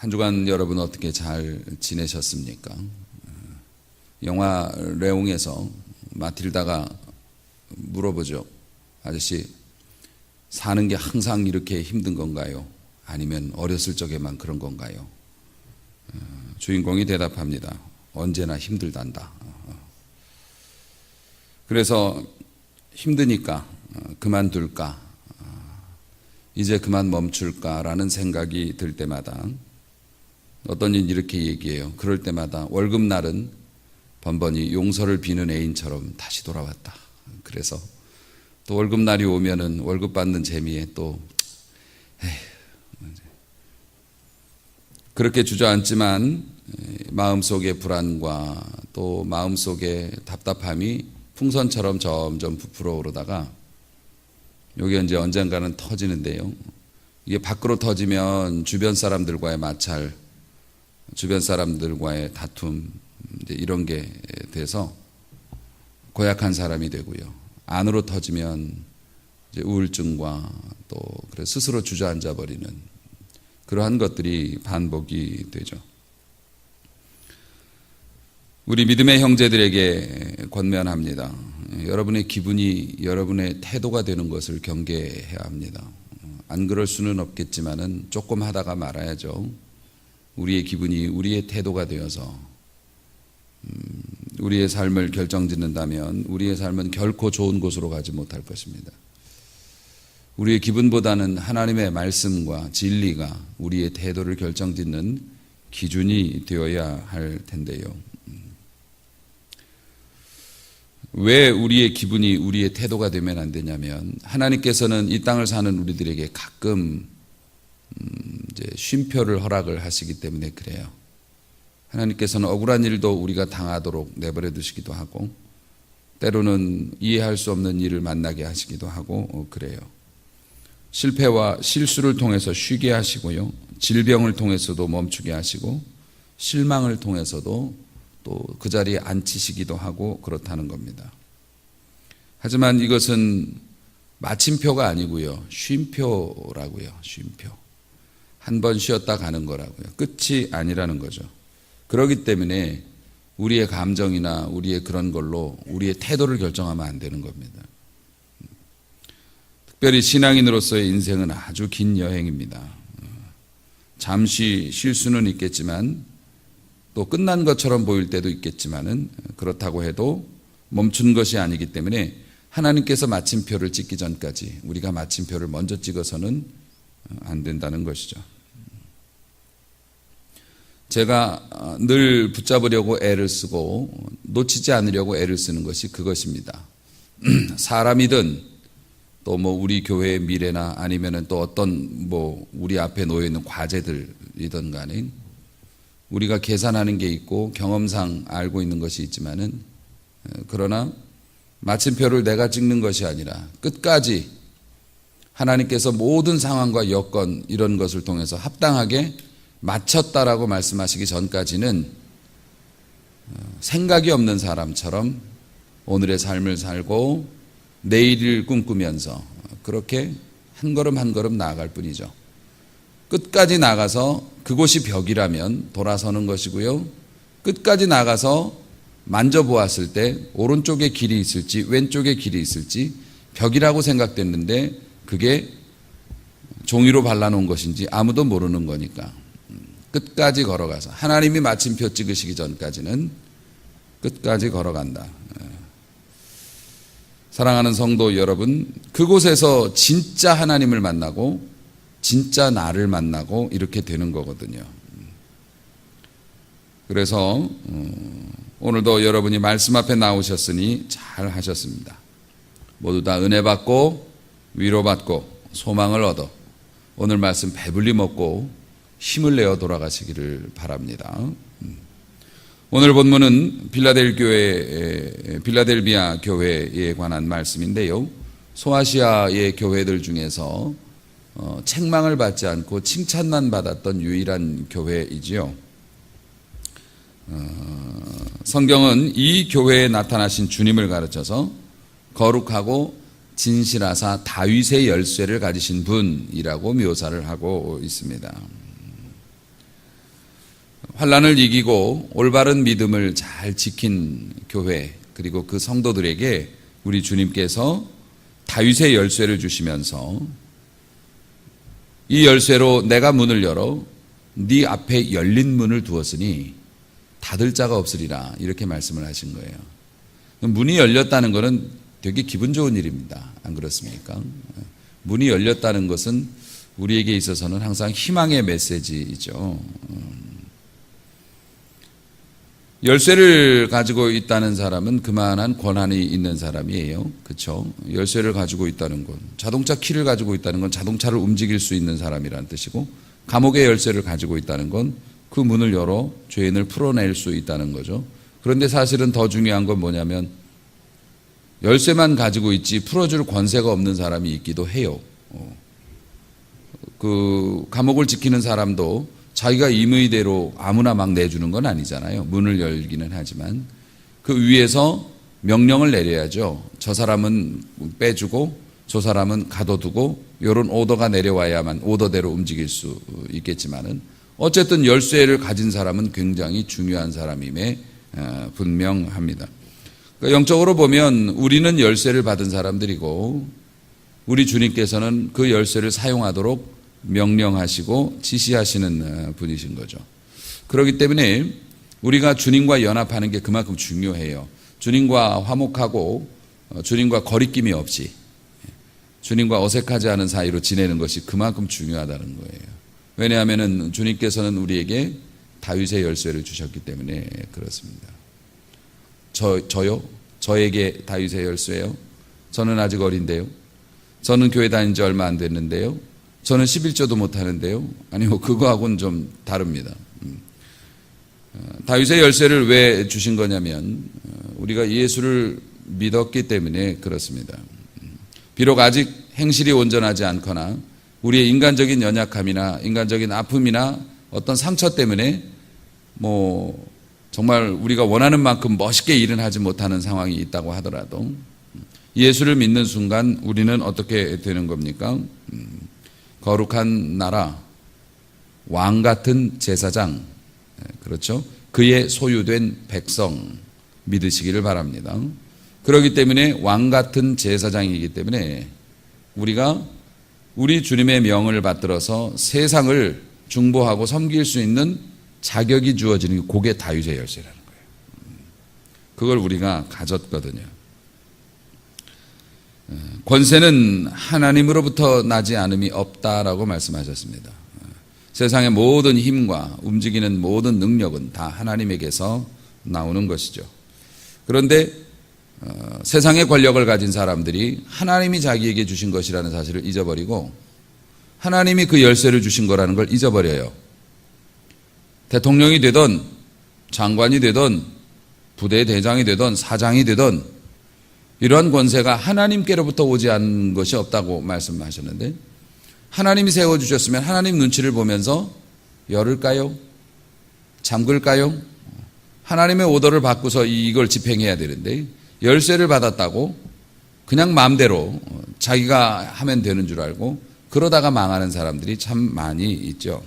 한 주간 여러분 어떻게 잘 지내셨습니까? 영화 레옹에서 마틸다가 물어보죠. 아저씨, 사는 게 항상 이렇게 힘든 건가요? 아니면 어렸을 적에만 그런 건가요? 주인공이 대답합니다. 언제나 힘들단다. 그래서 힘드니까 그만둘까? 이제 그만 멈출까라는 생각이 들 때마다 어떤 일 이렇게 얘기해요. 그럴 때마다 월급날은 번번이 용서를 비는 애인처럼 다시 돌아왔다. 그래서 또 월급날이 오면은 월급 받는 재미에 또 그렇게 주저앉지만 마음속의 불안과 또 마음속의 답답함이 풍선처럼 점점 부풀어 오르다가 여기 이제 언젠가는 터지는데요. 이게 밖으로 터지면 주변 사람들과의 마찰, 주변 사람들과의 다툼, 이제 이런 게 돼서 고약한 사람이 되고요. 안으로 터지면 이제 우울증과 또 그래 스스로 주저앉아 버리는 그러한 것들이 반복이 되죠. 우리 믿음의 형제들에게 권면합니다. 여러분의 기분이 여러분의 태도가 되는 것을 경계해야 합니다. 안 그럴 수는 없겠지만은 조금 하다가 말아야죠. 우리의 기분이 우리의 태도가 되어서 우리의 삶을 결정짓는다면 우리의 삶은 결코 좋은 곳으로 가지 못할 것입니다. 우리의 기분보다는 하나님의 말씀과 진리가 우리의 태도를 결정짓는 기준이 되어야 할 텐데요. 왜 우리의 기분이 우리의 태도가 되면 안 되냐면 하나님께서는 이 땅을 사는 우리들에게 가끔 이제 쉼표를 허락을 하시기 때문에 그래요. 하나님께서는 억울한 일도 우리가 당하도록 내버려 두시기도 하고 때로는 이해할 수 없는 일을 만나게 하시기도 하고 그래요. 실패와 실수를 통해서 쉬게 하시고요. 질병을 통해서도 멈추게 하시고 실망을 통해서도 또 그 자리에 앉히시기도 하고 그렇다는 겁니다. 하지만 이것은 마침표가 아니고요. 쉼표라고요. 쉼표. 한 번 쉬었다 가는 거라고요. 끝이 아니라는 거죠. 그렇기 때문에 우리의 감정이나 우리의 그런 걸로 우리의 태도를 결정하면 안 되는 겁니다. 특별히 신앙인으로서의 인생은 아주 긴 여행입니다. 잠시 쉴 수는 있겠지만 또 끝난 것처럼 보일 때도 있겠지만은 그렇다고 해도 멈춘 것이 아니기 때문에 하나님께서 마침표를 찍기 전까지 우리가 마침표를 먼저 찍어서는 안 된다는 것이죠. 제가 늘 붙잡으려고 애를 쓰고 놓치지 않으려고 애를 쓰는 것이 그것입니다. 사람이든 또 뭐 우리 교회의 미래나 아니면은 또 어떤 뭐 우리 앞에 놓여 있는 과제들이든 간에 우리가 계산하는 게 있고 경험상 알고 있는 것이 있지만은 그러나 마침표를 내가 찍는 것이 아니라 끝까지 하나님께서 모든 상황과 여건 이런 것을 통해서 합당하게 마쳤다라고 말씀하시기 전까지는 생각이 없는 사람처럼 오늘의 삶을 살고 내일을 꿈꾸면서 그렇게 한 걸음 한 걸음 나아갈 뿐이죠. 끝까지 나가서 그곳이 벽이라면 돌아서는 것이고요. 끝까지 나가서 만져보았을 때 오른쪽에 길이 있을지 왼쪽에 길이 있을지 벽이라고 생각됐는데 그게 종이로 발라놓은 것인지 아무도 모르는 거니까 끝까지 걸어가서 하나님이 마침표 찍으시기 전까지는 끝까지 걸어간다. 사랑하는 성도 여러분, 그곳에서 진짜 하나님을 만나고 진짜 나를 만나고 이렇게 되는 거거든요. 그래서 오늘도 여러분이 말씀 앞에 나오셨으니 잘 하셨습니다. 모두 다 은혜 받고 위로받고 소망을 얻어 오늘 말씀 배불리 먹고 힘을 내어 돌아가시기를 바랍니다. 오늘 본문은 빌라델비아 교회에 관한 말씀인데요. 소아시아의 교회들 중에서 책망을 받지 않고 칭찬만 받았던 유일한 교회이지요. 성경은 이 교회에 나타나신 주님을 가르쳐서 거룩하고 진실하사 다윗의 열쇠를 가지신 분이라고 묘사를 하고 있습니다. 환난을 이기고 올바른 믿음을 잘 지킨 교회 그리고 그 성도들에게 우리 주님께서 다윗의 열쇠를 주시면서 이 열쇠로 내가 문을 열어 네 앞에 열린 문을 두었으니 닫을 자가 없으리라 이렇게 말씀을 하신 거예요. 문이 열렸다는 것은 되게 기분 좋은 일입니다. 안 그렇습니까? 문이 열렸다는 것은 우리에게 있어서는 항상 희망의 메시지이죠. 열쇠를 가지고 있다는 사람은 그만한 권한이 있는 사람이에요. 그렇죠? 열쇠를 가지고 있다는 건 자동차 키를 가지고 있다는 건 자동차를 움직일 수 있는 사람이라는 뜻이고 감옥의 열쇠를 가지고 있다는 건 그 문을 열어 죄인을 풀어낼 수 있다는 거죠. 그런데 사실은 더 중요한 건 뭐냐면 열쇠만 가지고 있지 풀어줄 권세가 없는 사람이 있기도 해요. 그 감옥을 지키는 사람도 자기가 임의대로 아무나 막 내주는 건 아니잖아요. 문을 열기는 하지만 그 위에서 명령을 내려야죠. 저 사람은 빼주고 저 사람은 가둬두고 이런 오더가 내려와야만 오더대로 움직일 수 있겠지만은 어쨌든 열쇠를 가진 사람은 굉장히 중요한 사람임에 분명합니다. 그러니까 영적으로 보면 우리는 열쇠를 받은 사람들이고 우리 주님께서는 그 열쇠를 사용하도록 명령하시고 지시하시는 분이신 거죠. 그렇기 때문에 우리가 주님과 연합하는 게 그만큼 중요해요. 주님과 화목하고 주님과 거리낌이 없이 주님과 어색하지 않은 사이로 지내는 것이 그만큼 중요하다는 거예요. 왜냐하면 주님께서는 우리에게 다윗의 열쇠를 주셨기 때문에 그렇습니다. 저요? 저에게 다윗의 열쇠요? 저는 아직 어린데요? 저는 교회 다닌 지 얼마 안 됐는데요? 저는 11조도 못하는데요? 아니요, 그거하고는 좀 다릅니다. 다윗의 열쇠를 왜 주신 거냐면 우리가 예수를 믿었기 때문에 그렇습니다. 비록 아직 행실이 온전하지 않거나 우리의 인간적인 연약함이나 인간적인 아픔이나 어떤 상처 때문에 정말 우리가 원하는 만큼 멋있게 일은 하지 못하는 상황이 있다고 하더라도 예수를 믿는 순간 우리는 어떻게 되는 겁니까? 거룩한 나라, 왕 같은 제사장, 그렇죠? 그의 소유된 백성 믿으시기를 바랍니다. 그렇기 때문에 왕 같은 제사장이기 때문에 우리가 우리 주님의 명을 받들어서 세상을 중보하고 섬길 수 있는 자격이 주어지는 게 그게 다윗의 열쇠라는 거예요. 그걸 우리가 가졌거든요. 권세는 하나님으로부터 나지 않음이 없다라고 말씀하셨습니다. 세상의 모든 힘과 움직이는 모든 능력은 다 하나님에게서 나오는 것이죠. 그런데 세상의 권력을 가진 사람들이 하나님이 자기에게 주신 것이라는 사실을 잊어버리고 하나님이 그 열쇠를 주신 거라는 걸 잊어버려요. 대통령이 되든 장관이 되든 부대 대장이 되든 사장이 되든 이러한 권세가 하나님께로부터 오지 않은 것이 없다고 말씀하셨는데 하나님이 세워주셨으면 하나님 눈치를 보면서 열을까요? 잠글까요? 하나님의 오더를 받고서 이걸 집행해야 되는데 열쇠를 받았다고 그냥 마음대로 자기가 하면 되는 줄 알고 그러다가 망하는 사람들이 참 많이 있죠.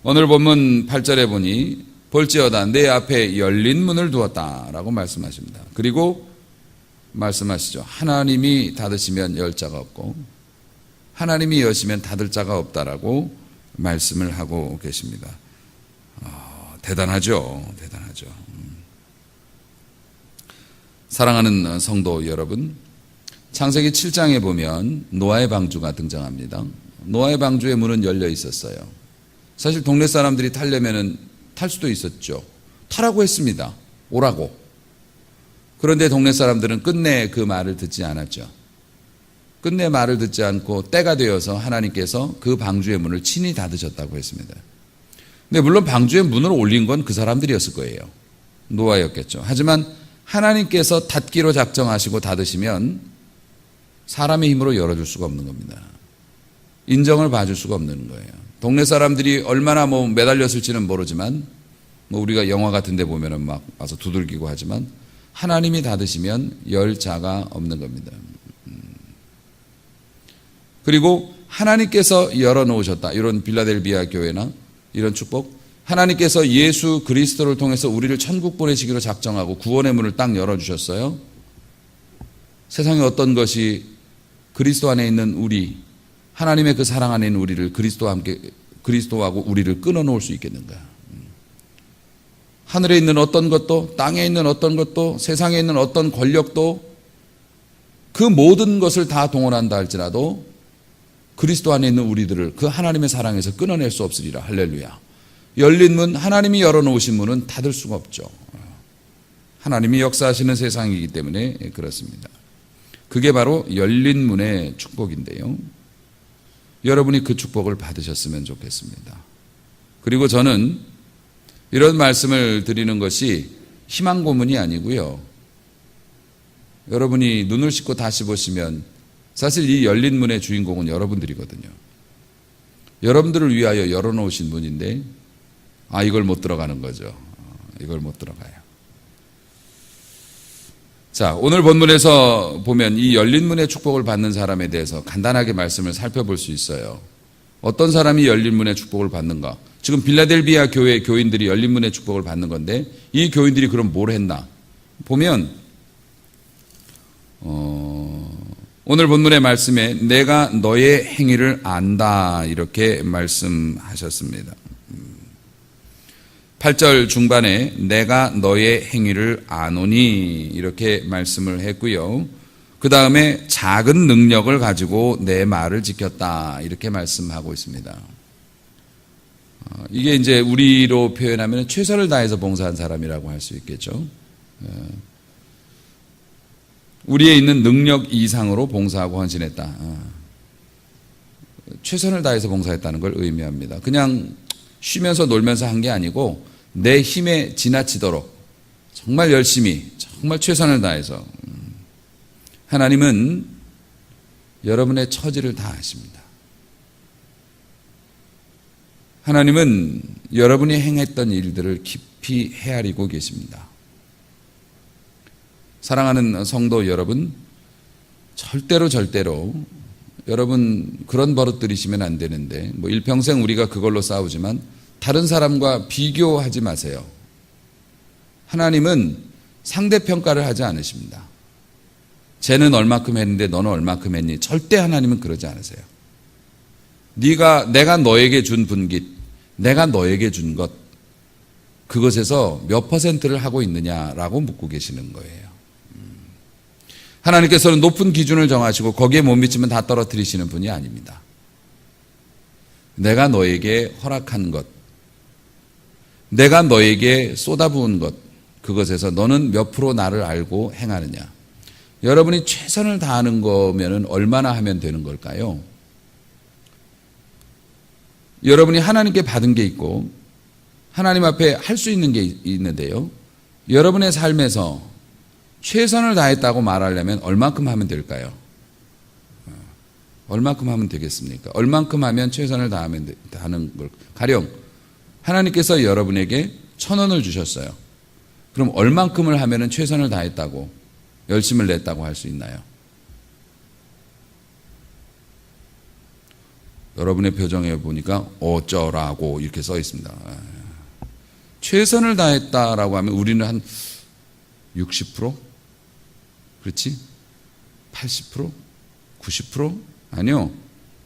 오늘 본문 8절에 보니 볼지어다 내 앞에 열린 문을 두었다라고 말씀하십니다. 그리고 말씀하시죠. 하나님이 닫으시면 열 자가 없고 하나님이 여시면 닫을 자가 없다라고 말씀을 하고 계십니다. 대단하죠. 대단하죠. 사랑하는 성도 여러분, 창세기 7장에 보면 노아의 방주가 등장합니다. 노아의 방주의 문은 열려 있었어요. 사실 동네 사람들이 타려면 탈 수도 있었죠. 타라고 했습니다. 오라고. 그런데 동네 사람들은 끝내 그 말을 듣지 않았죠. 끝내 말을 듣지 않고 때가 되어서 하나님께서 그 방주의 문을 친히 닫으셨다고 했습니다. 근데 물론 방주의 문을 올린 건 그 사람들이었을 거예요. 노아였겠죠. 하지만 하나님께서 닫기로 작정하시고 닫으시면 사람의 힘으로 열어줄 수가 없는 겁니다. 인정을 봐줄 수가 없는 거예요. 동네 사람들이 얼마나 매달렸을지는 모르지만 우리가 영화 같은 데 보면은 막 와서 두들기고 하지만 하나님이 닫으시면 열 자가 없는 겁니다. 그리고 하나님께서 열어놓으셨다. 이런 빌라델비아 교회나 이런 축복, 하나님께서 예수 그리스도를 통해서 우리를 천국 보내시기로 작정하고 구원의 문을 딱 열어주셨어요. 세상에 어떤 것이 그리스도 안에 있는 우리, 하나님의 그 사랑 안에 있는 우리를 그리스도하고 우리를 끊어놓을 수 있겠는가? 하늘에 있는 어떤 것도, 땅에 있는 어떤 것도, 세상에 있는 어떤 권력도, 그 모든 것을 다 동원한다 할지라도 그리스도 안에 있는 우리들을 그 하나님의 사랑에서 끊어낼 수 없으리라. 할렐루야. 열린 문, 하나님이 열어놓으신 문은 닫을 수가 없죠. 하나님이 역사하시는 세상이기 때문에 그렇습니다. 그게 바로 열린 문의 축복인데요. 여러분이 그 축복을 받으셨으면 좋겠습니다. 그리고 저는 이런 말씀을 드리는 것이 희망 고문이 아니고요. 여러분이 눈을 씻고 다시 보시면 사실 이 열린 문의 주인공은 여러분들이거든요. 여러분들을 위하여 열어놓으신 문인데 이걸 못 들어가는 거죠. 이걸 못 들어가요. 자, 오늘 본문에서 보면 이 열린 문의 축복을 받는 사람에 대해서 간단하게 말씀을 살펴볼 수 있어요. 어떤 사람이 열린 문의 축복을 받는가? 지금 빌라델비아 교회 교인들이 열린 문의 축복을 받는 건데 이 교인들이 그럼 뭘 했나? 보면 오늘 본문의 말씀에 내가 너의 행위를 안다 이렇게 말씀하셨습니다. 8절 중반에 내가 너의 행위를 아노니 이렇게 말씀을 했고요. 그 다음에 작은 능력을 가지고 내 말을 지켰다 이렇게 말씀하고 있습니다. 이게 이제 우리로 표현하면 최선을 다해서 봉사한 사람이라고 할 수 있겠죠. 우리에 있는 능력 이상으로 봉사하고 헌신했다. 최선을 다해서 봉사했다는 걸 의미합니다. 그냥 쉬면서 놀면서 한 게 아니고 내 힘에 지나치도록 정말 열심히 정말 최선을 다해서. 하나님은 여러분의 처지를 다 아십니다. 하나님은 여러분이 행했던 일들을 깊이 헤아리고 계십니다. 사랑하는 성도 여러분, 절대로 여러분 그런 버릇 들이시면 안 되는데 일평생 우리가 그걸로 싸우지만 다른 사람과 비교하지 마세요. 하나님은 상대평가를 하지 않으십니다. 쟤는 얼마큼 했는데 너는 얼마큼 했니? 절대 하나님은 그러지 않으세요. 내가 너에게 준 분깃, 내가 너에게 준 것, 그것에서 몇 퍼센트를 하고 있느냐라고 묻고 계시는 거예요. 하나님께서는 높은 기준을 정하시고 거기에 못 미치면 다 떨어뜨리시는 분이 아닙니다. 내가 너에게 허락한 것, 내가 너에게 쏟아부은 것, 그것에서 너는 몇 프로 나를 알고 행하느냐. 여러분이 최선을 다하는 거면 얼마나 하면 되는 걸까요? 여러분이 하나님께 받은 게 있고 하나님 앞에 할 수 있는 게 있는데요. 여러분의 삶에서 최선을 다했다고 말하려면 얼만큼 하면 될까요? 얼만큼 하면 되겠습니까? 얼만큼 하면 최선을 다하는 걸. 가령 하나님께서 여러분에게 1,000원을 주셨어요. 그럼 얼만큼을 하면 최선을 다했다고 열심을 냈다고 할 수 있나요? 여러분의 표정에 보니까 어쩌라고 이렇게 써 있습니다. 최선을 다했다라고 하면 우리는 한 60%? 그렇지? 80%? 90%? 아니요.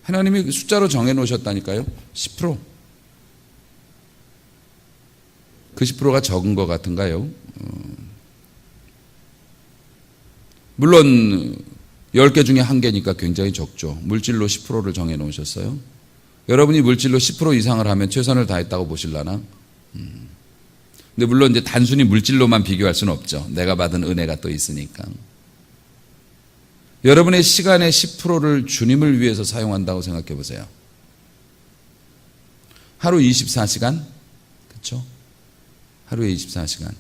하나님이 숫자로 정해 놓으셨다니까요. 10%. 그 10%가 적은 것 같은가요? 물론 10개 중에 1개니까 굉장히 적죠. 물질로 10%를 정해 놓으셨어요. 여러분이 물질로 10% 이상을 하면 최선을 다했다고 보실라나? 근데 물론 이제 단순히 물질로만 비교할 수는 없죠. 내가 받은 은혜가 또 있으니까. 여러분의 시간의 10%를 주님을 위해서 사용한다고 생각해 보세요. 하루 24시간? 그렇죠? 하루에 24시간.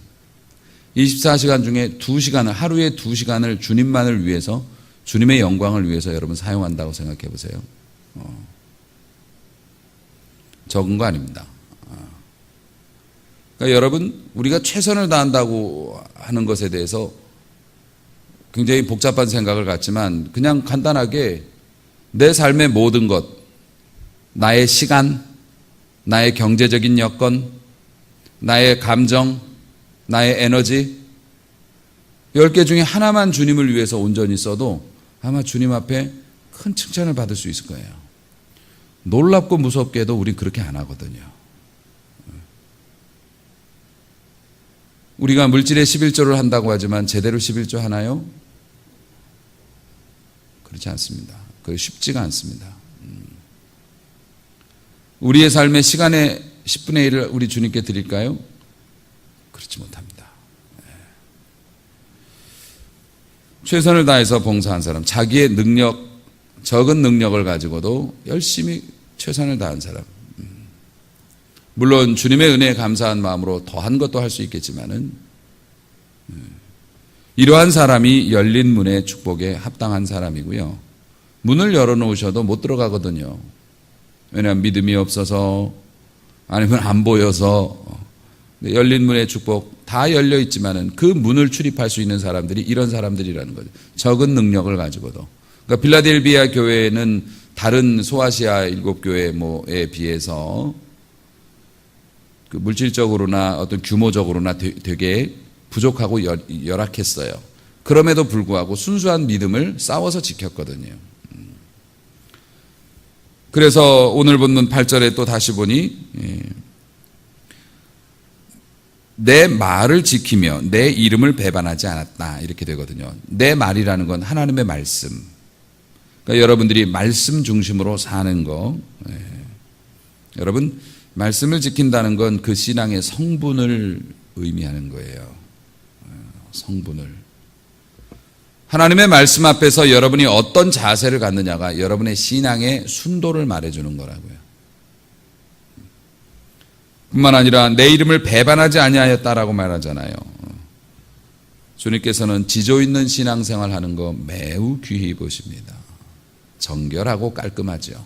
24시간 중에 2시간을, 하루에 2시간을 주님만을 위해서, 주님의 영광을 위해서 여러분 사용한다고 생각해 보세요. 적은 거 아닙니다. 그러니까 여러분, 우리가 최선을 다한다고 하는 것에 대해서 굉장히 복잡한 생각을 갖지만 그냥 간단하게 내 삶의 모든 것, 나의 시간, 나의 경제적인 여건, 나의 감정, 나의 에너지 10개 중에 하나만 주님을 위해서 온전히 써도 아마 주님 앞에 큰 칭찬을 받을 수 있을 거예요. 놀랍고 무섭게도 우린 그렇게 안 하거든요. 우리가 물질의 11조를 한다고 하지만 제대로 11조 하나요? 그렇지 않습니다. 그게 쉽지가 않습니다. 우리의 삶의 시간의 10분의 1을 우리 주님께 드릴까요? 그렇지 못합니다. 최선을 다해서 봉사한 사람, 자기의 능력, 적은 능력을 가지고도 열심히 최선을 다한 사람. 물론 주님의 은혜에 감사한 마음으로 더한 것도 할 수 있겠지만은 이러한 사람이 열린 문의 축복에 합당한 사람이고요. 문을 열어놓으셔도 못 들어가거든요. 왜냐하면 믿음이 없어서 아니면 안 보여서. 열린 문의 축복 다 열려 있지만은 그 문을 출입할 수 있는 사람들이 이런 사람들이라는 거죠. 적은 능력을 가지고도. 그러니까 빌라델비아 교회는 다른 소아시아 7교회에 비해서 그 물질적으로나 어떤 규모적으로나 되게 부족하고 열악했어요. 그럼에도 불구하고 순수한 믿음을 싸워서 지켰거든요. 그래서 오늘 본문 8절에 또 다시 보니 내 말을 지키며 내 이름을 배반하지 않았다 이렇게 되거든요. 내 말이라는 건 하나님의 말씀. 그러니까 여러분들이 말씀 중심으로 사는 거. 여러분 말씀을 지킨다는 건 그 신앙의 성분을 의미하는 거예요. 성분을. 하나님의 말씀 앞에서 여러분이 어떤 자세를 갖느냐가 여러분의 신앙의 순도를 말해주는 거라고요. 뿐만 아니라 내 이름을 배반하지 아니하였다라고 말하잖아요. 주님께서는 지조 있는 신앙생활 하는 거 매우 귀히 보십니다. 정결하고 깔끔하죠.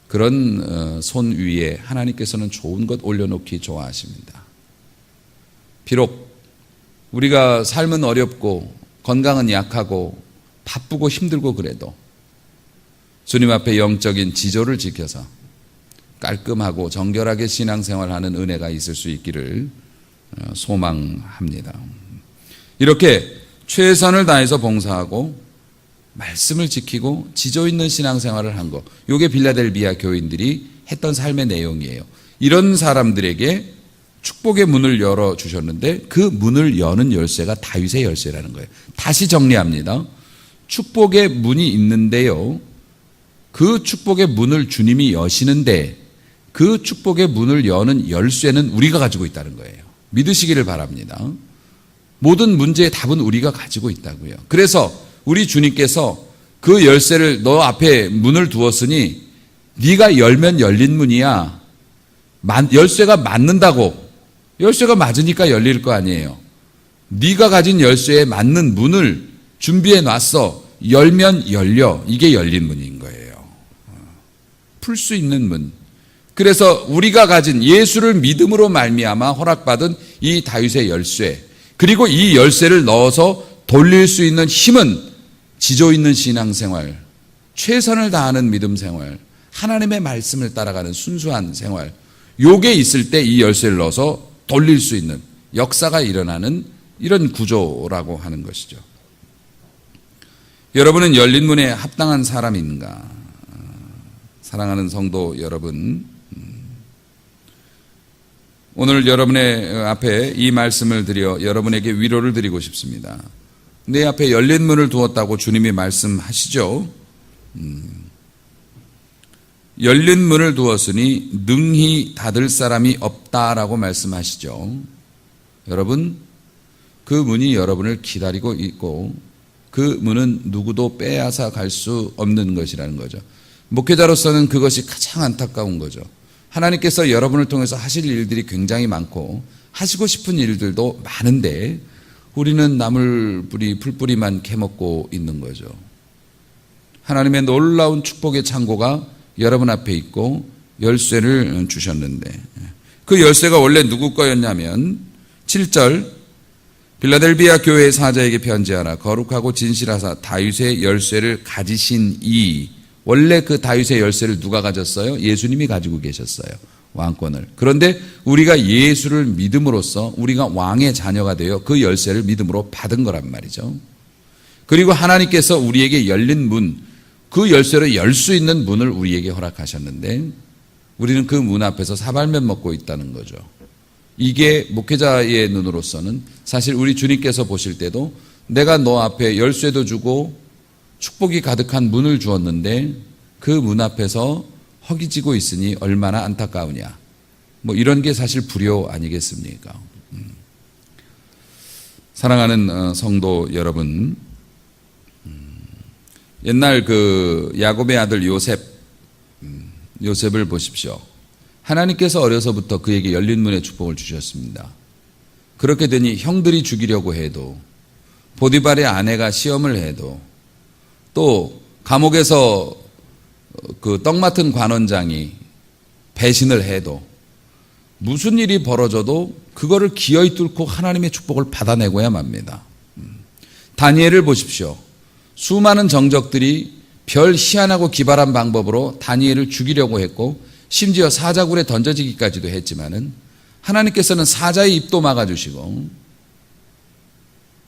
그런 손 위에 하나님께서는 좋은 것 올려놓기 좋아하십니다. 비록 우리가 삶은 어렵고 건강은 약하고 바쁘고 힘들고 그래도 주님 앞에 영적인 지조를 지켜서 깔끔하고 정결하게 신앙생활하는 은혜가 있을 수 있기를 소망합니다. 이렇게 최선을 다해서 봉사하고 말씀을 지키고 지조 있는 신앙생활을 한 것, 이게 빌라델비아 교인들이 했던 삶의 내용이에요. 이런 사람들에게 축복의 문을 열어주셨는데 그 문을 여는 열쇠가 다윗의 열쇠라는 거예요. 다시 정리합니다. 축복의 문이 있는데요. 그 축복의 문을 주님이 여시는데 그 축복의 문을 여는 열쇠는 우리가 가지고 있다는 거예요. 믿으시기를 바랍니다. 모든 문제의 답은 우리가 가지고 있다고요. 그래서 우리 주님께서 그 열쇠를 너 앞에 문을 두었으니 네가 열면 열린 문이야. 열쇠가 맞는다고. 열쇠가 맞으니까 열릴 거 아니에요. 네가 가진 열쇠에 맞는 문을 준비해 놨어. 열면 열려. 이게 열린 문인 거예요. 풀 수 있는 문. 그래서 우리가 가진 예수를 믿음으로 말미암아 허락받은 이 다윗의 열쇠, 그리고 이 열쇠를 넣어서 돌릴 수 있는 힘은 지조 있는 신앙생활, 최선을 다하는 믿음 생활, 하나님의 말씀을 따라가는 순수한 생활, 요게 있을 때 이 열쇠를 넣어서 돌릴 수 있는 역사가 일어나는 이런 구조라고 하는 것이죠. 여러분은 열린 문에 합당한 사람인가? 사랑하는 성도 여러분, 오늘 여러분의 앞에 이 말씀을 드려 여러분에게 위로를 드리고 싶습니다. 내 앞에 열린 문을 두었다고 주님이 말씀하시죠. 열린 문을 두었으니 능히 닫을 사람이 없다라고 말씀하시죠. 여러분, 그 문이 여러분을 기다리고 있고 그 문은 누구도 빼앗아 갈 수 없는 것이라는 거죠. 목회자로서는 그것이 가장 안타까운 거죠. 하나님께서 여러분을 통해서 하실 일들이 굉장히 많고 하시고 싶은 일들도 많은데 우리는 나물뿌리 풀뿌리만 캐먹고 있는 거죠. 하나님의 놀라운 축복의 창고가 여러분 앞에 있고 열쇠를 주셨는데 그 열쇠가 원래 누구 거였냐면 7절 빌라델비아 교회의 사자에게 편지하라. 거룩하고 진실하사 다윗의 열쇠를 가지신 이, 원래 그 다윗의 열쇠를 누가 가졌어요? 예수님이 가지고 계셨어요. 왕권을. 그런데 우리가 예수를 믿음으로써 우리가 왕의 자녀가 되어 그 열쇠를 믿음으로 받은 거란 말이죠. 그리고 하나님께서 우리에게 열린 문, 그 열쇠로 열 수 있는 문을 우리에게 허락하셨는데 우리는 그 문 앞에서 사발면 먹고 있다는 거죠. 이게 목회자의 눈으로서는 사실 우리 주님께서 보실 때도 내가 너 앞에 열쇠도 주고 축복이 가득한 문을 주었는데 그 문 앞에서 허기지고 있으니 얼마나 안타까우냐. 뭐 이런 게 사실 불효 아니겠습니까? 사랑하는 성도 여러분, 옛날 그 야곱의 아들 요셉을 보십시오. 하나님께서 어려서부터 그에게 열린 문의 축복을 주셨습니다. 그렇게 되니 형들이 죽이려고 해도, 보디발의 아내가 시험을 해도, 또 감옥에서 그 떡 맡은 관원장이 배신을 해도, 무슨 일이 벌어져도 그거를 기어이 뚫고 하나님의 축복을 받아내고야 맙니다. 다니엘을 보십시오. 수많은 정적들이 별 희한하고 기발한 방법으로 다니엘을 죽이려고 했고 심지어 사자굴에 던져지기까지도 했지만은 하나님께서는 사자의 입도 막아주시고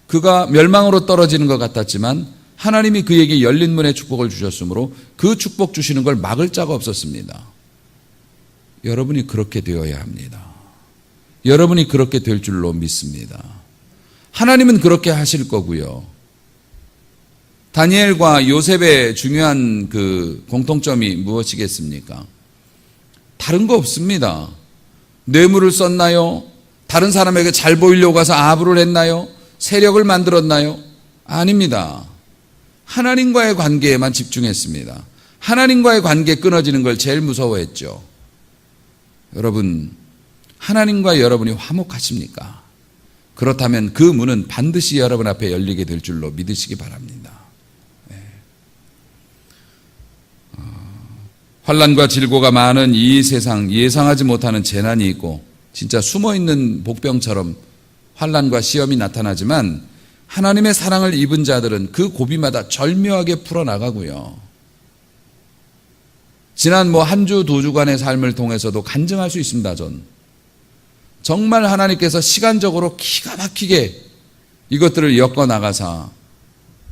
그가 멸망으로 떨어지는 것 같았지만 하나님이 그에게 열린 문의 축복을 주셨으므로 그 축복 주시는 걸 막을 자가 없었습니다. 여러분이 그렇게 되어야 합니다. 여러분이 그렇게 될 줄로 믿습니다. 하나님은 그렇게 하실 거고요. 다니엘과 요셉의 중요한 그 공통점이 무엇이겠습니까? 다른 거 없습니다. 뇌물을 썼나요? 다른 사람에게 잘 보이려고 가서 아부를 했나요? 세력을 만들었나요? 아닙니다. 하나님과의 관계에만 집중했습니다. 하나님과의 관계 끊어지는 걸 제일 무서워했죠. 여러분, 하나님과 여러분이 화목하십니까? 그렇다면 그 문은 반드시 여러분 앞에 열리게 될 줄로 믿으시기 바랍니다. 환난과 질고가 많은 이 세상, 예상하지 못하는 재난이 있고 진짜 숨어있는 복병처럼 환난과 시험이 나타나지만 하나님의 사랑을 입은 자들은 그 고비마다 절묘하게 풀어나가고요. 지난 한 주, 두 주간의 삶을 통해서도 간증할 수 있습니다. 전 정말 하나님께서 시간적으로 기가 막히게 이것들을 엮어나가사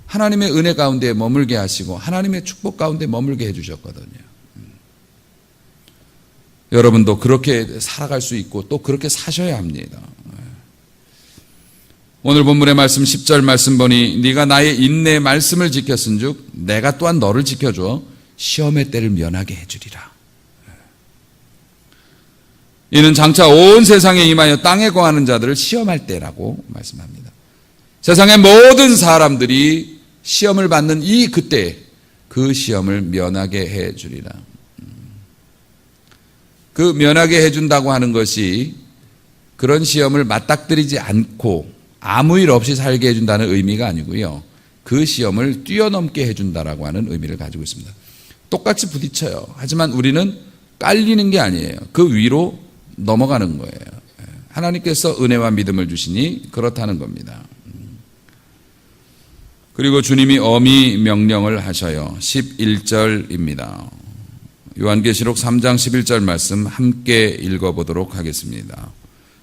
하나님의 은혜 가운데 머물게 하시고 하나님의 축복 가운데 머물게 해주셨거든요. 여러분도 그렇게 살아갈 수 있고 또 그렇게 사셔야 합니다. 오늘 본문의 말씀 10절 말씀 보니 네가 나의 인내의 말씀을 지켰은즉 내가 또한 너를 지켜줘 시험의 때를 면하게 해주리라. 이는 장차 온 세상에 임하여 땅에 거하는 자들을 시험할 때라고 말씀합니다. 세상의 모든 사람들이 시험을 받는 이 그때 그 시험을 면하게 해주리라. 그 면하게 해준다고 하는 것이 그런 시험을 맞닥뜨리지 않고 아무 일 없이 살게 해준다는 의미가 아니고요. 그 시험을 뛰어넘게 해준다라고 하는 의미를 가지고 있습니다. 똑같이 부딪혀요. 하지만 우리는 깔리는 게 아니에요. 그 위로 넘어가는 거예요. 하나님께서 은혜와 믿음을 주시니 그렇다는 겁니다. 그리고 주님이 어미 명령을 하셔요. 11절입니다. 요한계시록 3장 11절 말씀 함께 읽어보도록 하겠습니다.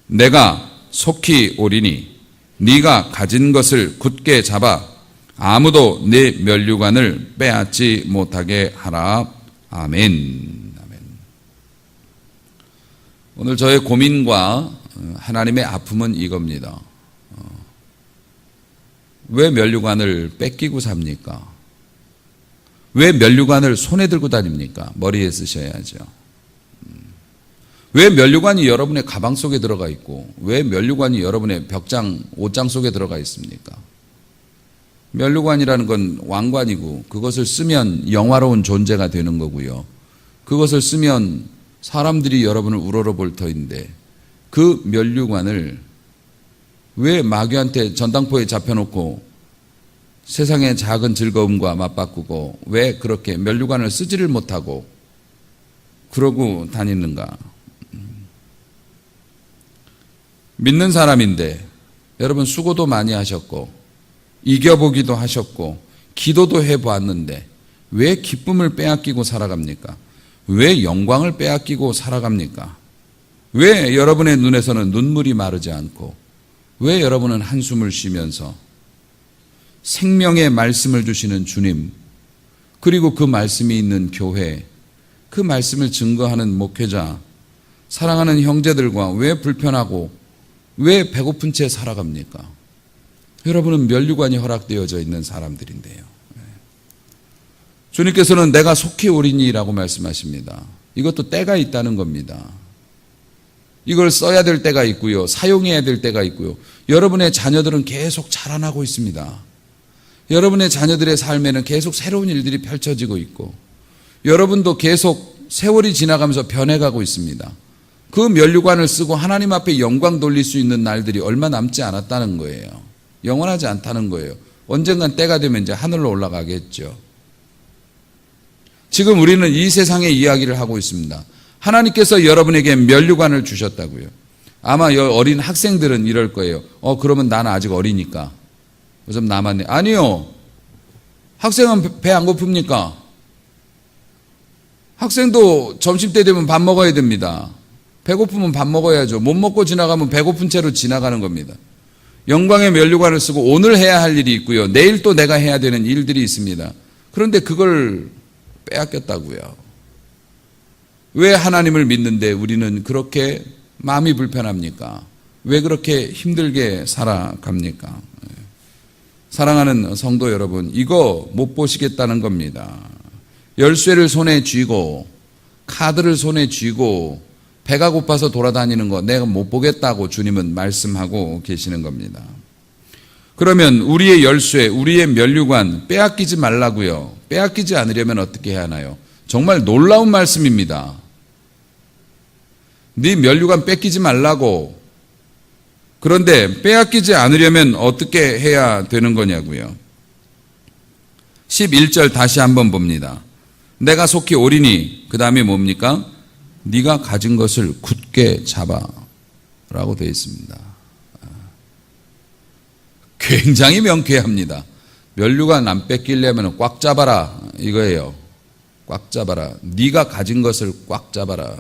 내가 속히 오리니 네가 가진 것을 굳게 잡아 아무도 네 면류관을 빼앗지 못하게 하라. 아멘. 아멘. 오늘 저의 고민과 하나님의 아픔은 이겁니다. 왜 면류관을 뺏기고 삽니까? 왜 면류관을 손에 들고 다닙니까? 머리에 쓰셔야죠. 왜 면류관이 여러분의 가방 속에 들어가 있고 왜 면류관이 여러분의 벽장, 옷장 속에 들어가 있습니까? 면류관이라는 건 왕관이고 그것을 쓰면 영화로운 존재가 되는 거고요. 그것을 쓰면 사람들이 여러분을 우러러볼 터인데 그 면류관을 왜 마귀한테 전당포에 잡혀놓고 세상의 작은 즐거움과 맞바꾸고 왜 그렇게 면류관을 쓰지를 못하고 그러고 다니는가? 믿는 사람인데 여러분 수고도 많이 하셨고 이겨보기도 하셨고 기도도 해보았는데 왜 기쁨을 빼앗기고 살아갑니까? 왜 영광을 빼앗기고 살아갑니까? 왜 여러분의 눈에서는 눈물이 마르지 않고, 왜 여러분은 한숨을 쉬면서 생명의 말씀을 주시는 주님, 그리고 그 말씀이 있는 교회, 그 말씀을 증거하는 목회자, 사랑하는 형제들과 왜 불편하고 왜 배고픈 채 살아갑니까? 여러분은 면류관이 허락되어져 있는 사람들인데요. 주님께서는 내가 속히 오리니라고 말씀하십니다. 이것도 때가 있다는 겁니다. 이걸 써야 될 때가 있고요. 사용해야 될 때가 있고요. 여러분의 자녀들은 계속 자라나고 있습니다. 여러분의 자녀들의 삶에는 계속 새로운 일들이 펼쳐지고 있고, 여러분도 계속 세월이 지나가면서 변해가고 있습니다. 그 면류관을 쓰고 하나님 앞에 영광 돌릴 수 있는 날들이 얼마 남지 않았다는 거예요. 영원하지 않다는 거예요. 언젠간 때가 되면 이제 하늘로 올라가겠죠. 지금 우리는 이 세상의 이야기를 하고 있습니다. 하나님께서 여러분에게 면류관을 주셨다고요. 아마 어린 학생들은 이럴 거예요. 그러면 나는 아직 어리니까 좀 남았네. 아니요. 학생은 배 안 고픕니까? 학생도 점심때 되면 밥 먹어야 됩니다. 배고프면 밥 먹어야죠. 못 먹고 지나가면 배고픈 채로 지나가는 겁니다. 영광의 면류관을 쓰고 오늘 해야 할 일이 있고요. 내일 또 내가 해야 되는 일들이 있습니다. 그런데 그걸 빼앗겼다고요. 왜 하나님을 믿는데 우리는 그렇게 마음이 불편합니까? 왜 그렇게 힘들게 살아갑니까? 사랑하는 성도 여러분, 이거 못 보시겠다는 겁니다. 열쇠를 손에 쥐고 카드를 손에 쥐고 배가 고파서 돌아다니는 거 내가 못 보겠다고 주님은 말씀하고 계시는 겁니다. 그러면 우리의 열쇠, 우리의 면류관 빼앗기지 말라고요. 빼앗기지 않으려면 어떻게 해야 하나요? 정말 놀라운 말씀입니다. 네 면류관 뺏기지 말라고. 그런데 빼앗기지 않으려면 어떻게 해야 되는 거냐고요. 11절 다시 한번 봅니다. 내가 속히 오리니, 그 다음에 뭡니까? 네가 가진 것을 굳게 잡아 라고 되어 있습니다. 굉장히 명쾌합니다. 면류관 안 뺏기려면 꽉 잡아라 이거예요. 꽉 잡아라. 네가 가진 것을 꽉 잡아라.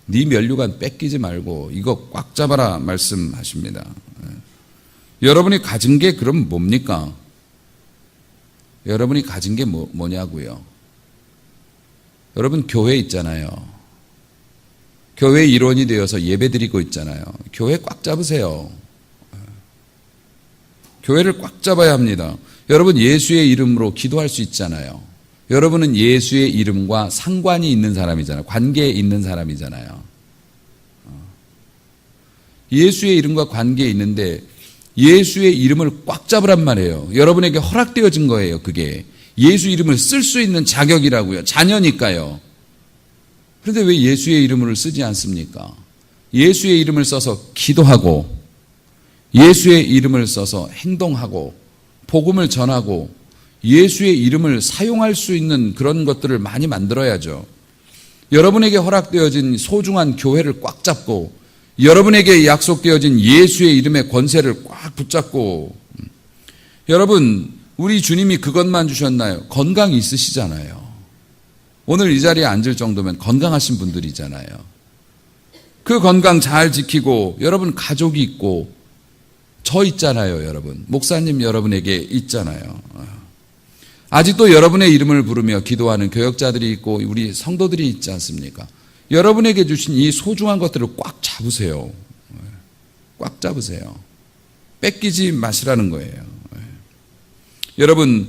네 면류관 뺏기지 말고 이거 꽉 잡아라 말씀하십니다. 여러분이 가진 게 그럼 뭡니까? 여러분이 가진 게 뭐냐고요? 여러분 교회 있잖아요. 교회 일원이 되어서 예배 드리고 있잖아요. 교회 꽉 잡으세요. 교회를 꽉 잡아야 합니다. 여러분 예수의 이름으로 기도할 수 있잖아요. 여러분은 예수의 이름과 상관이 있는 사람이잖아요. 관계에 있는 사람이잖아요. 예수의 이름과 관계에 있는데 예수의 이름을 꽉 잡으란 말이에요. 여러분에게 허락되어진 거예요. 그게 예수 이름을 쓸 수 있는 자격이라고요. 자녀니까요. 그런데 왜 예수의 이름을 쓰지 않습니까? 예수의 이름을 써서 기도하고 예수의 이름을 써서 행동하고 복음을 전하고 예수의 이름을 사용할 수 있는 그런 것들을 많이 만들어야죠. 여러분에게 허락되어진 소중한 교회를 꽉 잡고 여러분에게 약속되어진 예수의 이름의 권세를 꽉 붙잡고, 여러분 우리 주님이 그것만 주셨나요? 건강이 있으시잖아요. 오늘 이 자리에 앉을 정도면 건강하신 분들이잖아요. 그 건강 잘 지키고 여러분 가족이 있고 저 있잖아요. 여러분 목사님 여러분에게 있잖아요. 아직도 여러분의 이름을 부르며 기도하는 교역자들이 있고 우리 성도들이 있지 않습니까? 여러분에게 주신 이 소중한 것들을 꽉 잡으세요. 꽉 잡으세요. 뺏기지 마시라는 거예요. 여러분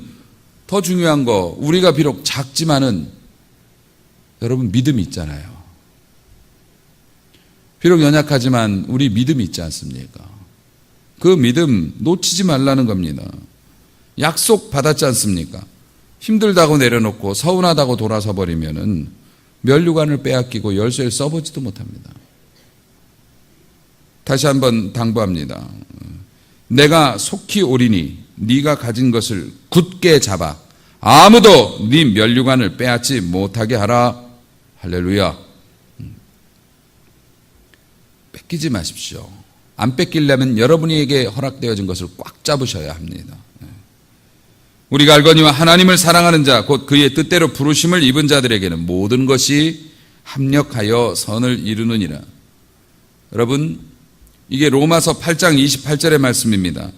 더 중요한 거, 우리가 비록 작지만은 여러분 믿음이 있잖아요. 비록 연약하지만 우리 믿음이 있지 않습니까? 그 믿음 놓치지 말라는 겁니다. 약속 받았지 않습니까? 힘들다고 내려놓고 서운하다고 돌아서 버리면은 면류관을 빼앗기고 열쇠를 써보지도 못합니다. 다시 한번 당부합니다. 내가 속히 오리니 네가 가진 것을 굳게 잡아 아무도 네 면류관을 빼앗지 못하게 하라. 할렐루야. 뺏기지 마십시오. 안 뺏기려면 여러분에게 허락되어진 것을 꽉 잡으셔야 합니다. 우리가 알거니와 하나님을 사랑하는 자 곧 그의 뜻대로 부르심을 입은 자들에게는 모든 것이 합력하여 선을 이루느니라. 여러분, 이게 로마서 8장 28절의 말씀입니다.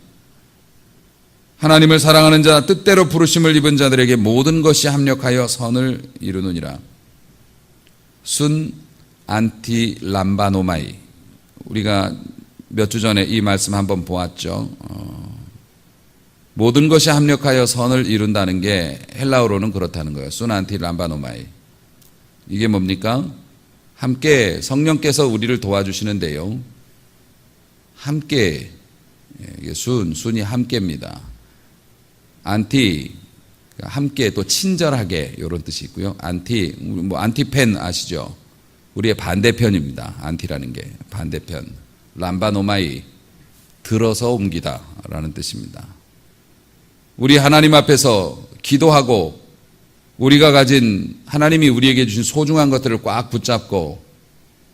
하나님을 사랑하는 자 뜻대로 부르심을 입은 자들에게 모든 것이 합력하여 선을 이루느니라. 순 안티 람바노마이. 우리가 몇 주 전에 이 말씀 한번 보았죠. 모든 것이 합력하여 선을 이룬다는 게 헬라어로는 그렇다는 거예요. 순 안티 람바노마이. 이게 뭡니까? 함께 성령께서 우리를 도와주시는데요. 함께, 이게 순이 함께입니다. 안티, 함께 또 친절하게 이런 뜻이 있고요. 안티, 안티펜 아시죠? 우리의 반대편입니다. 안티라는 게 반대편. 람바노마이, 들어서 옮기다 라는 뜻입니다. 우리 하나님 앞에서 기도하고 우리가 가진 하나님이 우리에게 주신 소중한 것들을 꽉 붙잡고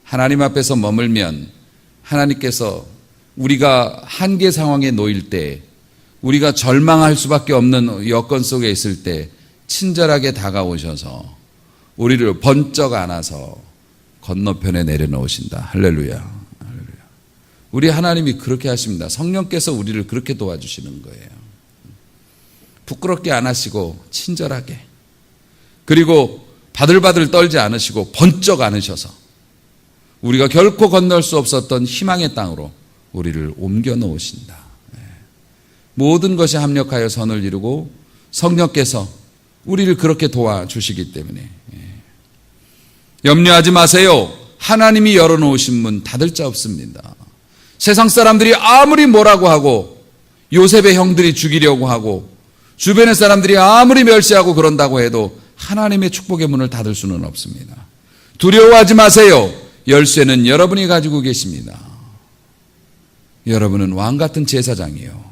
하나님 앞에서 머물면 하나님께서 우리가 한계 상황에 놓일 때, 우리가 절망할 수밖에 없는 여건 속에 있을 때 친절하게 다가오셔서 우리를 번쩍 안아서 건너편에 내려놓으신다. 할렐루야. 우리 하나님이 그렇게 하십니다. 성령께서 우리를 그렇게 도와주시는 거예요. 부끄럽게 안 하시고 친절하게, 그리고 바들바들 떨지 않으시고 번쩍 안으셔서 우리가 결코 건널 수 없었던 희망의 땅으로 우리를 옮겨 놓으신다. 모든 것이 합력하여 선을 이루고 성령께서 우리를 그렇게 도와주시기 때문에 염려하지 마세요. 하나님이 열어놓으신 문 닫을 자 없습니다. 세상 사람들이 아무리 뭐라고 하고 요셉의 형들이 죽이려고 하고 주변의 사람들이 아무리 멸시하고 그런다고 해도 하나님의 축복의 문을 닫을 수는 없습니다. 두려워하지 마세요. 열쇠는 여러분이 가지고 계십니다. 여러분은 왕같은 제사장이요,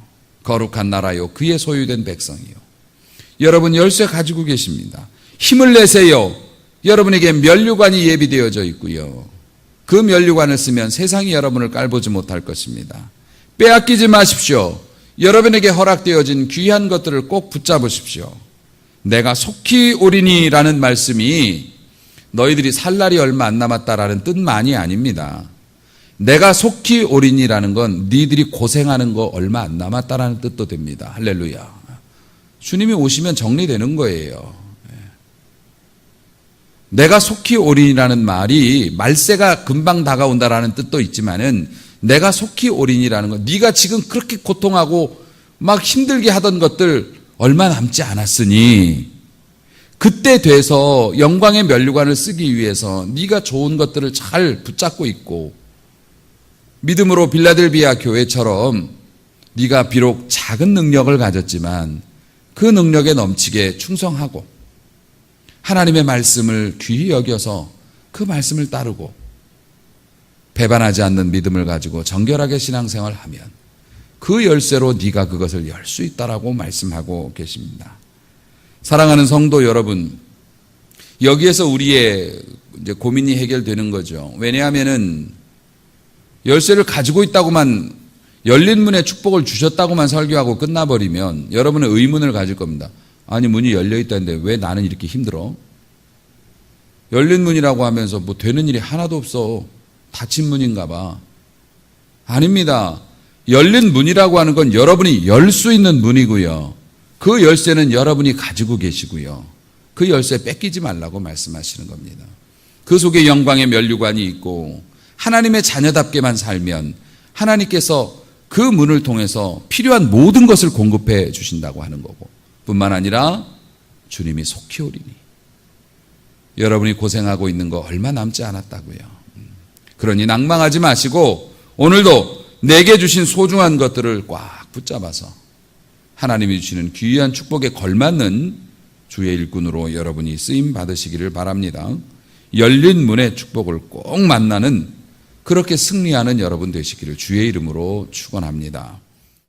거룩한 나라요, 그의 소유된 백성이요. 여러분 열쇠 가지고 계십니다. 힘을 내세요. 여러분에게 면류관이 예비되어져 있고요. 그 면류관을 쓰면 세상이 여러분을 깔보지 못할 것입니다. 빼앗기지 마십시오. 여러분에게 허락되어진 귀한 것들을 꼭 붙잡으십시오. 내가 속히 오리니라는 말씀이 너희들이 살 날이 얼마 안 남았다라는 뜻만이 아닙니다. 내가 속히 오리니라는 건 니들이 고생하는 거 얼마 안 남았다라는 뜻도 됩니다. 할렐루야. 주님이 오시면 정리되는 거예요. 내가 속히 오리니라는 말이 말세가 금방 다가온다라는 뜻도 있지만은 내가 속히 오리니라는 건 네가 지금 그렇게 고통하고 막 힘들게 하던 것들 얼마 남지 않았으니 그때 돼서 영광의 면류관을 쓰기 위해서 네가 좋은 것들을 잘 붙잡고 있고 믿음으로 빌라델비아 교회처럼 네가 비록 작은 능력을 가졌지만 그 능력에 넘치게 충성하고 하나님의 말씀을 귀히 여겨서 그 말씀을 따르고 배반하지 않는 믿음을 가지고 정결하게 신앙생활하면 그 열쇠로 네가 그것을 열 수 있다라고 말씀하고 계십니다. 사랑하는 성도 여러분, 여기에서 우리의 이제 고민이 해결되는 거죠. 왜냐하면은 열쇠를 가지고 있다고만, 열린 문에 축복을 주셨다고만 설교하고 끝나버리면 여러분은 의문을 가질 겁니다. 아니, 문이 열려 있다는데 왜 나는 이렇게 힘들어? 열린 문이라고 하면서 뭐 되는 일이 하나도 없어. 닫힌 문인가 봐. 아닙니다. 열린 문이라고 하는 건 여러분이 열 수 있는 문이고요. 그 열쇠는 여러분이 가지고 계시고요. 그 열쇠 뺏기지 말라고 말씀하시는 겁니다. 그 속에 영광의 면류관이 있고 하나님의 자녀답게만 살면 하나님께서 그 문을 통해서 필요한 모든 것을 공급해 주신다고 하는 거고, 뿐만 아니라 주님이 속히 오리니 여러분이 고생하고 있는 거 얼마 남지 않았다고요. 그러니 낭망하지 마시고 오늘도 내게 주신 소중한 것들을 꽉 붙잡아서 하나님이 주시는 귀한 축복에 걸맞는 주의 일꾼으로 여러분이 쓰임 받으시기를 바랍니다. 열린 문의 축복을 꼭 만나는, 그렇게 승리하는 여러분 되시기를 주의 이름으로 축원합니다.